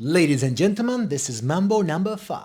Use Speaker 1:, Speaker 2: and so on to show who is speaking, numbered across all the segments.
Speaker 1: Ladies and gentlemen, this is Mambo number 5.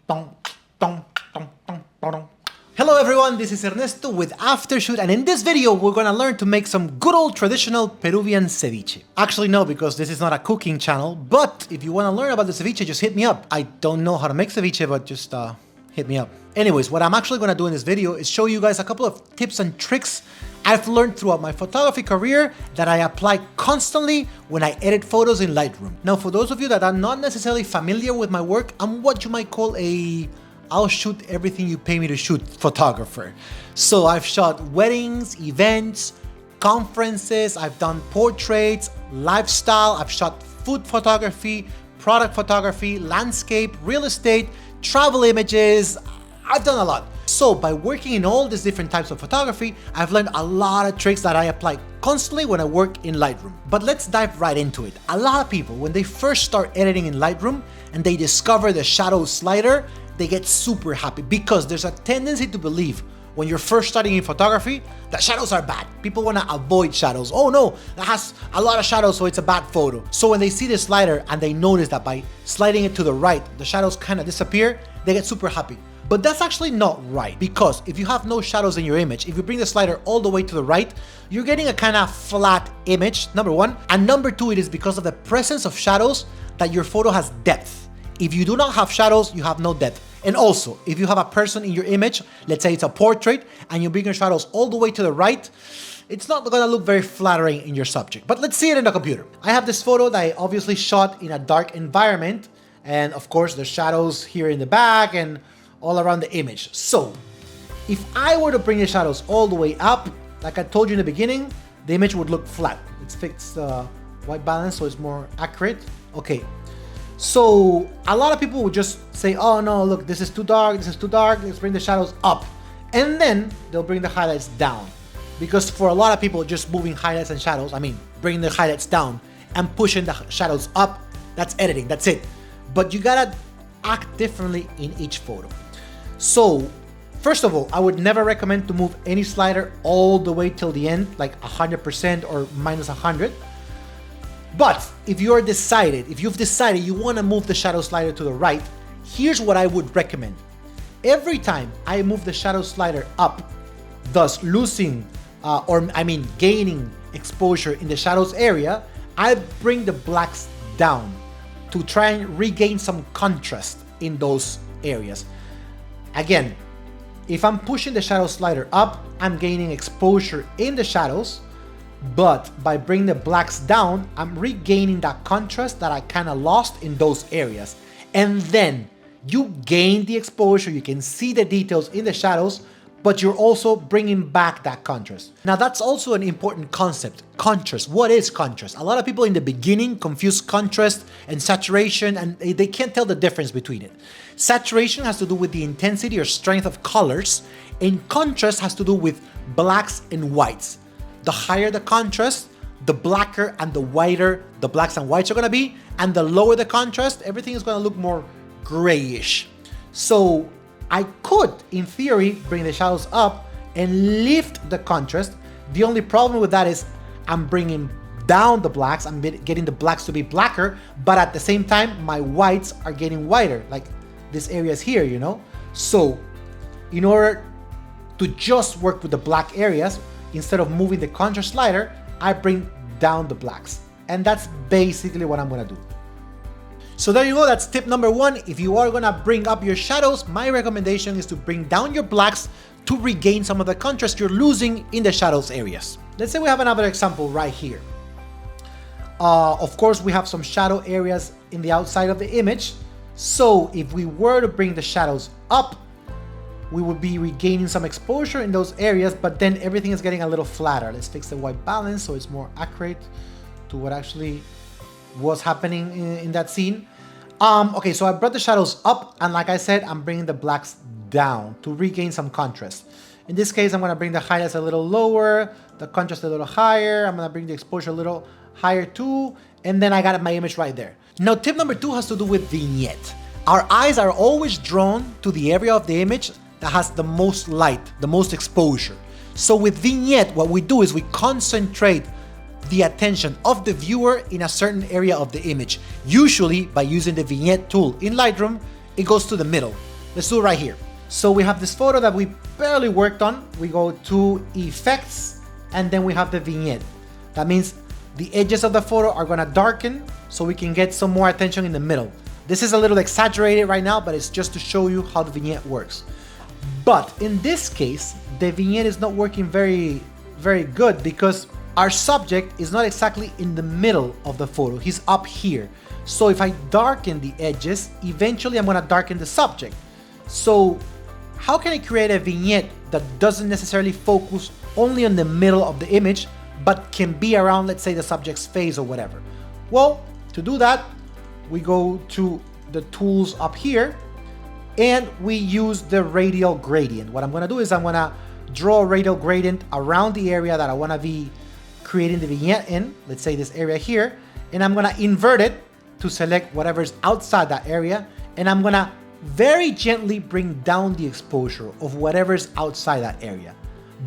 Speaker 1: Tong, tong, tong, tong, tong. Hello everyone, this is Ernesto with Aftershoot, and in this video we're gonna learn to make some good old traditional Peruvian ceviche. Actually no, because this is not a cooking channel, but if you wanna learn about the ceviche, just hit me up. I don't know how to make ceviche, but just hit me up. Anyways, what I'm actually gonna do in this video is show you guys a couple of tips and tricks I've learned throughout my photography career that I apply constantly when I edit photos in Lightroom. Now, for those of you that are not necessarily familiar with my work, I'm what you might call a I'll shoot everything you pay me to shoot photographer. So I've shot weddings, events, conferences, I've done portraits, lifestyle, I've shot food photography, product photography, landscape, real estate, travel images. I've done a lot. So by working in all these different types of photography, I've learned a lot of tricks that I apply constantly when I work in Lightroom. But let's dive right into it. A lot of people, when they first start editing in Lightroom and they discover the shadow slider, they get super happy because there's a tendency to believe when you're first starting in photography that shadows are bad. People want to avoid shadows. Oh no, that has a lot of shadows, so it's a bad photo. So when they see the slider and they notice that by sliding it to the right, the shadows kind of disappear, they get super happy. But that's actually not right, because if you have no shadows in your image, if you bring the slider all the way to the right, you're getting a kind of flat image, number one. And number two, it is because of the presence of shadows that your photo has depth. If you do not have shadows, you have no depth. And also, if you have a person in your image, let's say it's a portrait, and you bring your shadows all the way to the right, it's not gonna look very flattering in your subject. But let's see it in the computer. I have this photo that I obviously shot in a dark environment, and of course, there's shadows here in the back and all around the image. So if I were to bring the shadows all the way up, like I told you in the beginning, the image would look flat. Let's fix the white balance so it's more accurate. Okay, so a lot of people would just say, oh no, look, this is too dark, let's bring the shadows up. And then they'll bring the highlights down. Because for a lot of people, just moving highlights and shadows, bringing the highlights down and pushing the shadows up, that's editing, that's it. But you gotta act differently in each photo. So, first of all, I would never recommend to move any slider all the way till the end, like 100% or minus 100. But if you've decided you want to move the shadow slider to the right, here's what I would recommend. Every time I move the shadow slider up, thus losing, gaining exposure in the shadows area, I bring the blacks down to try and regain some contrast in those areas. Again, if I'm pushing the shadow slider up, I'm gaining exposure in the shadows, but by bringing the blacks down, I'm regaining that contrast that I kind of lost in those areas. And then you gain the exposure, you can see the details in the shadows, but you're also bringing back that contrast. Now that's also an important concept, contrast. What is contrast? A lot of people in the beginning confuse contrast and saturation, and they can't tell the difference between it. Saturation has to do with the intensity or strength of colors, and contrast has to do with blacks and whites. The higher the contrast, the blacker and the whiter the blacks and whites are gonna be, and the lower the contrast, everything is gonna look more grayish. So I could, in theory, bring the shadows up and lift the contrast. The only problem with that is I'm bringing down the blacks, I'm getting the blacks to be blacker, but at the same time, my whites are getting whiter, like this area is here, you know? So in order to just work with the black areas, instead of moving the contrast slider, I bring down the blacks. And that's basically what I'm gonna do. So there you go, that's tip number one. If you are gonna bring up your shadows, my recommendation is to bring down your blacks to regain some of the contrast you're losing in the shadows areas. Let's say we have another example right here. Of course, we have some shadow areas in the outside of the image. So if we were to bring the shadows up, we would be regaining some exposure in those areas, but then everything is getting a little flatter. Let's fix the white balance so it's more accurate to what actually was happening in that scene. Okay, so I brought the shadows up, and like I said, I'm bringing the blacks down to regain some contrast. In this case, I'm gonna bring the highlights a little lower, the contrast a little higher, I'm gonna bring the exposure a little higher too, and then I got my image right there. Now, tip number two has to do with vignette. Our eyes are always drawn to the area of the image that has the most light, the most exposure. So with vignette, what we do is we concentrate the attention of the viewer in a certain area of the image. Usually by using the vignette tool in Lightroom, it goes to the middle. Let's do it right here. So we have this photo that we barely worked on. We go to effects, and then we have the vignette. That means the edges of the photo are gonna darken so we can get some more attention in the middle. This is a little exaggerated right now, but it's just to show you how the vignette works. But in this case, the vignette is not working very good because our subject is not exactly in the middle of the photo. He's up here. So if I darken the edges, eventually I'm gonna darken the subject. So how can I create a vignette that doesn't necessarily focus only on the middle of the image, but can be around, let's say, the subject's face or whatever? Well, to do that, we go to the tools up here and we use the radial gradient. What I'm gonna do is I'm gonna draw a radial gradient around the area that I wanna be creating the vignette in, let's say this area here, and I'm gonna invert it to select whatever's outside that area, and I'm gonna very gently bring down the exposure of whatever's outside that area.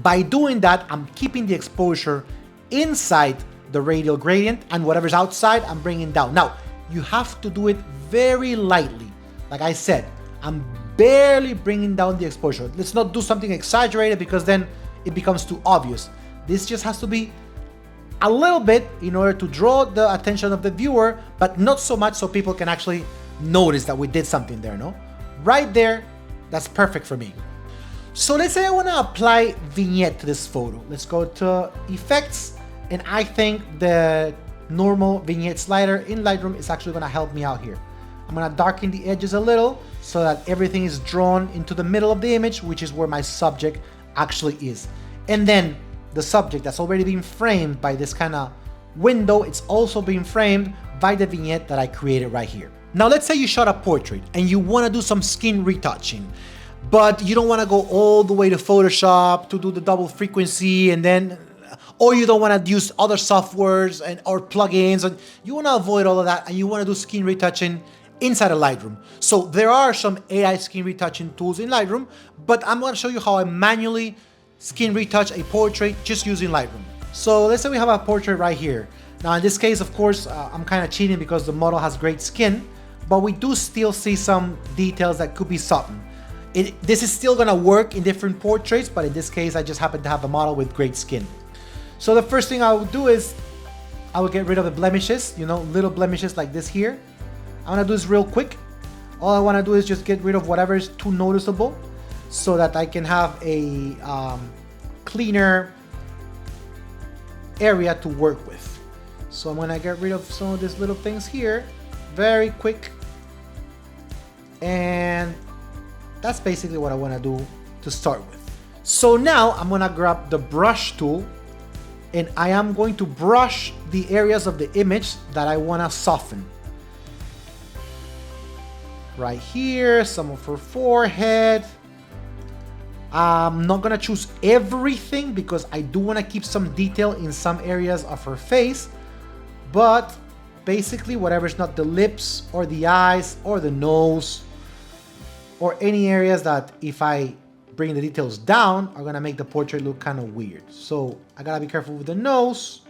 Speaker 1: By doing that, I'm keeping the exposure inside the radial gradient, and whatever's outside, I'm bringing down. Now, you have to do it very lightly. Like I said, I'm barely bringing down the exposure. Let's not do something exaggerated because then it becomes too obvious. This just has to be a little bit in order to draw the attention of the viewer, but not so much so people can actually notice that we did something there, no? Right there, that's perfect for me. So let's say I want to apply vignette to this photo. Let's go to effects, and I think the normal vignette slider in Lightroom is actually going to help me out here. I'm going to darken the edges a little so that everything is drawn into the middle of the image, which is where my subject actually is. And then the subject that's already been framed by this kind of window, it's also being framed by the vignette that I created right here. Now let's say you shot a portrait and you want to do some skin retouching, but you don't want to go all the way to Photoshop to do the double frequency, and then, or you don't want to use other softwares or plugins, and you want to avoid all of that and you want to do skin retouching inside of Lightroom. So there are some AI skin retouching tools in Lightroom, but I'm going to show you how I manually skin retouch a portrait just using Lightroom. So let's say we have a portrait right here. Now in this case, of course, I'm kind of cheating because the model has great skin, but we do still see some details that could be subtle. This is still gonna work in different portraits, but in this case, I just happen to have a model with great skin. So the first thing I would do is I would get rid of the blemishes, you know, little blemishes like this here. I'm gonna do this real quick. All I wanna do is just get rid of whatever is too noticeable so that I can have a cleaner area to work with. So I'm gonna get rid of some of these little things here, very quick. And that's basically what I wanna do to start with. So now I'm gonna grab the brush tool and I am going to brush the areas of the image that I wanna soften. Right here, some of her forehead. I'm not gonna choose everything because I do wanna keep some detail in some areas of her face, but basically whatever's not the lips or the eyes or the nose or any areas that if I bring the details down are gonna make the portrait look kind of weird. So I gotta be careful with the nose.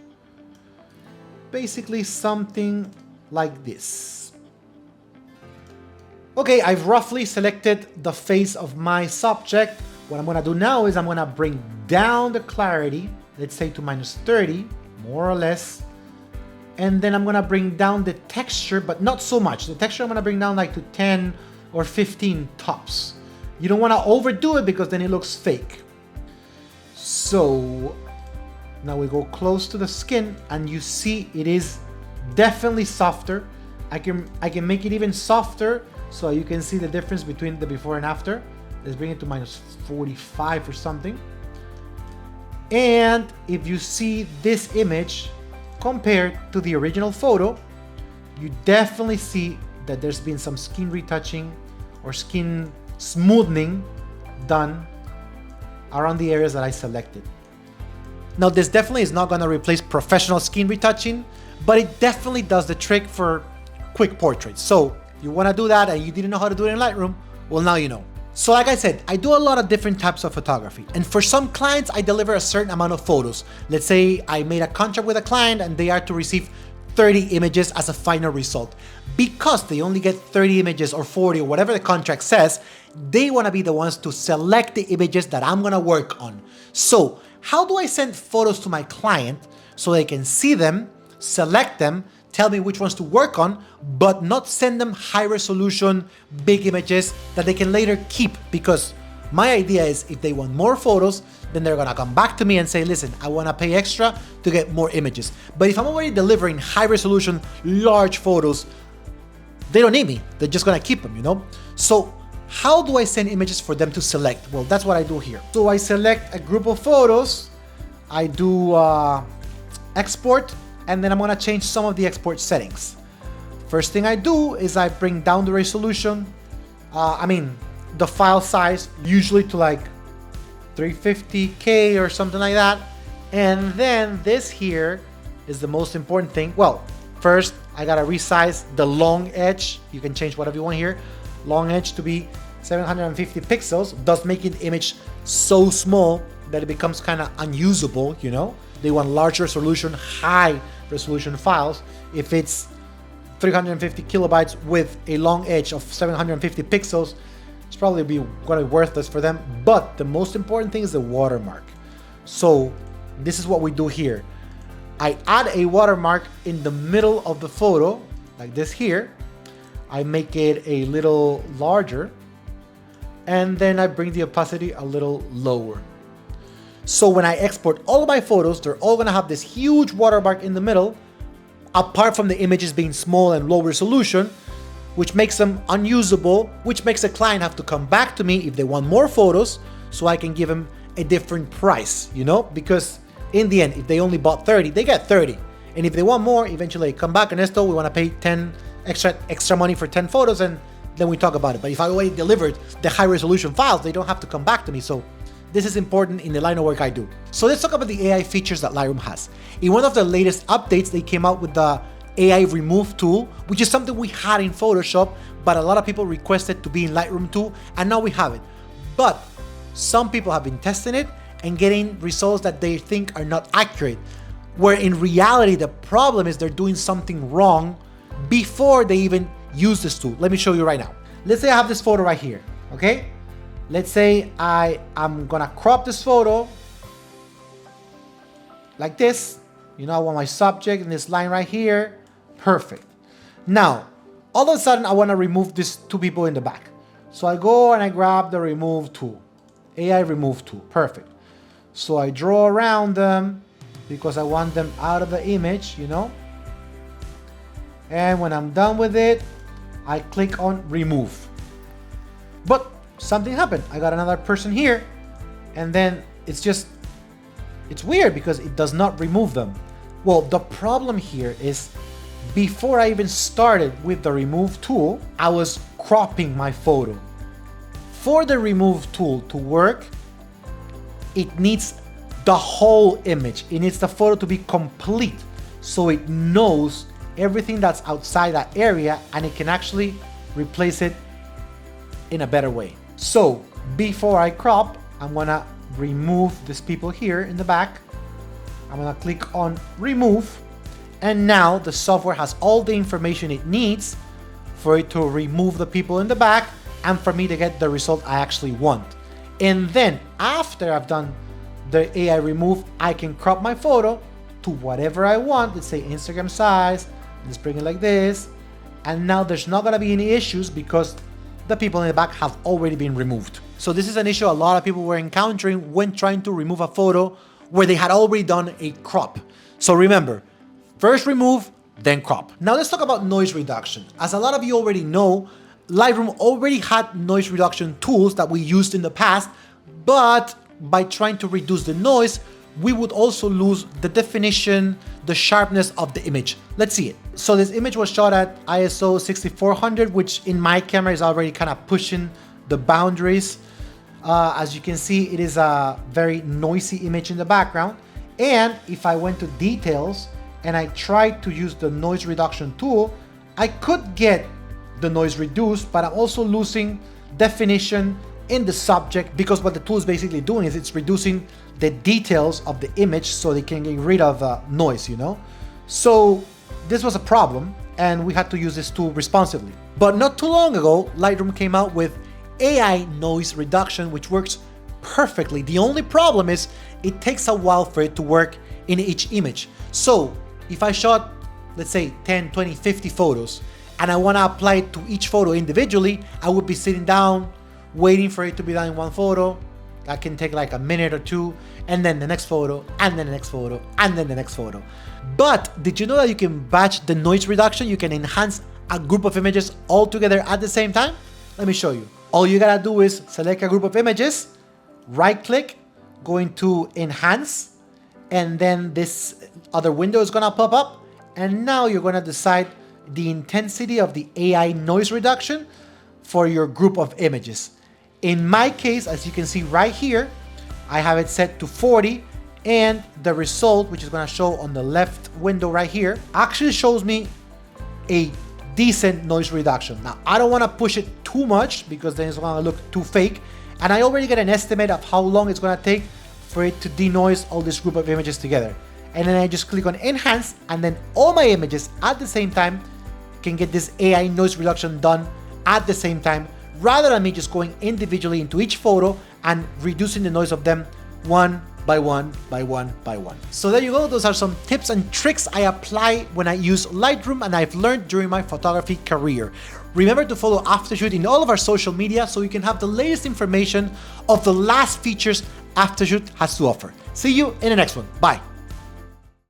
Speaker 1: Basically something like this. Okay, I've roughly selected the face of my subject. What I'm gonna do now is I'm gonna bring down the clarity, let's say to -30, more or less. And then I'm gonna bring down the texture, but not so much. The texture I'm gonna bring down like to 10 or 15 tops. You don't wanna overdo it because then it looks fake. So now we go close to the skin and you see it is definitely softer. I can make it even softer so you can see the difference between the before and after. Let's bring it to -45 or something. And if you see this image compared to the original photo, you definitely see that there's been some skin retouching or skin smoothing done around the areas that I selected. Now this definitely is not going to replace professional skin retouching, but it definitely does the trick for quick portraits. So you want to do that and you didn't know how to do it in Lightroom, well now you know. So like I said, I do a lot of different types of photography. And for some clients, I deliver a certain amount of photos. Let's say I made a contract with a client and they are to receive 30 images as a final result. Because they only get 30 images or 40 or whatever the contract says, they want to be the ones to select the images that I'm going to work on. So how do I send photos to my client so they can see them, select them, tell me which ones to work on, but not send them high resolution, big images that they can later keep? Because my idea is if they want more photos, then they're gonna come back to me and say, listen, I wanna pay extra to get more images. But if I'm already delivering high resolution, large photos, they don't need me. They're just gonna keep them, you know? So how do I send images for them to select? Well, that's what I do here. So I select a group of photos, I do export, and then I'm gonna change some of the export settings. First thing I do is I bring down the resolution, the file size, usually to like 350K or something like that. And then this here is the most important thing. Well, first I gotta resize the long edge. You can change whatever you want here. Long edge to be 750 pixels, thus making the image so small that it becomes kind of unusable, you know? They want large resolution, high resolution files. If it's 350 kilobytes with a long edge of 750 pixels, it's probably gonna be worthless for them. But the most important thing is the watermark. So this is what we do here. I add a watermark in the middle of the photo, like this here. I make it a little larger, and then I bring the opacity a little lower. So when I export all of my photos, they're all gonna have this huge watermark in the middle, apart from the images being small and low resolution, which makes them unusable, which makes a client have to come back to me if they want more photos, so I can give them a different price, you know? Because in the end, if they only bought 30, they get 30. And if they want more, eventually come back, Ernesto, we wanna pay 10 extra money for 10 photos, and then we talk about it. But if I already delivered the high resolution files, they don't have to come back to me. So this is important in the line of work I do. So let's talk about the AI features that Lightroom has. In one of the latest updates, they came out with the AI remove tool, which is something we had in Photoshop, but a lot of people requested to be in Lightroom too, and now we have it. But some people have been testing it and getting results that they think are not accurate, where in reality, the problem is they're doing something wrong before they even use this tool. Let me show you right now. Let's say I have this photo right here, okay? Let's say I'm gonna crop this photo like this. You know, I want my subject in this line right here. Perfect. Now, all of a sudden, I wanna remove these two people in the back. So I go and I grab the remove tool, AI remove tool, perfect. So I draw around them because I want them out of the image, you know? And when I'm done with it, I click on remove. But something happened. I got another person here, and then it's weird because it does not remove them. Well, the problem here is before I even started with the remove tool, I was cropping my photo. For the remove tool to work, it needs the whole image. It needs the photo to be complete, so it knows everything that's outside that area, and it can actually replace it in a better way. So before I crop, I'm gonna remove these people here in the back. I'm gonna click on remove, and now the software has all the information it needs for it to remove the people in the back and for me to get the result I actually want. And then after I've done the AI remove, I can crop my photo to whatever I want. Let's say Instagram size. Let's bring it like this. And now there's not gonna be any issues because the people in the back have already been removed. So this is an issue a lot of people were encountering when trying to remove a photo where they had already done a crop. So remember, first remove, then crop. Now let's talk about noise reduction. As a lot of you already know, Lightroom already had noise reduction tools that we used in the past, but by trying to reduce the noise, we would also lose the definition, the sharpness of the image. Let's see it. So this image was shot at ISO 6400, which in my camera is already kind of pushing the boundaries. As you can see, it is a very noisy image in the background. And if I went to details and I tried to use the noise reduction tool, I could get the noise reduced, but I'm also losing definition in the subject, because what the tool is basically doing is it's reducing the details of the image so they can get rid of noise, you know? So this was a problem and we had to use this tool responsibly. But not too long ago, Lightroom came out with AI noise reduction, which works perfectly. The only problem is it takes a while for it to work in each image. So if I shot, let's say 10, 20, 50 photos, and I want to apply it to each photo individually, I would be sitting down, waiting for it to be done in one photo. That can take like a minute or two, and then the next photo, and then the next photo, and then the next photo. But did you know that you can batch the noise reduction? You can enhance a group of images all together at the same time? Let me show you. All you gotta do is select a group of images, right click, go into enhance, and then this other window is gonna pop up, and now you're gonna decide the intensity of the AI noise reduction for your group of images. In my case, as you can see right here, I have it set to 40, and the result, which is gonna show on the left window right here, actually shows me a decent noise reduction. Now, I don't wanna push it too much because then it's gonna look too fake, and I already get an estimate of how long it's gonna take for it to denoise all this group of images together. And then I just click on enhance, and then all my images at the same time can get this AI noise reduction done at the same time, rather than me just going individually into each photo and reducing the noise of them one by one by one by one. So there you go. Those are some tips and tricks I apply when I use Lightroom and I've learned during my photography career. Remember to follow Aftershoot in all of our social media so you can have the latest information of the last features Aftershoot has to offer. See you in the next one. Bye.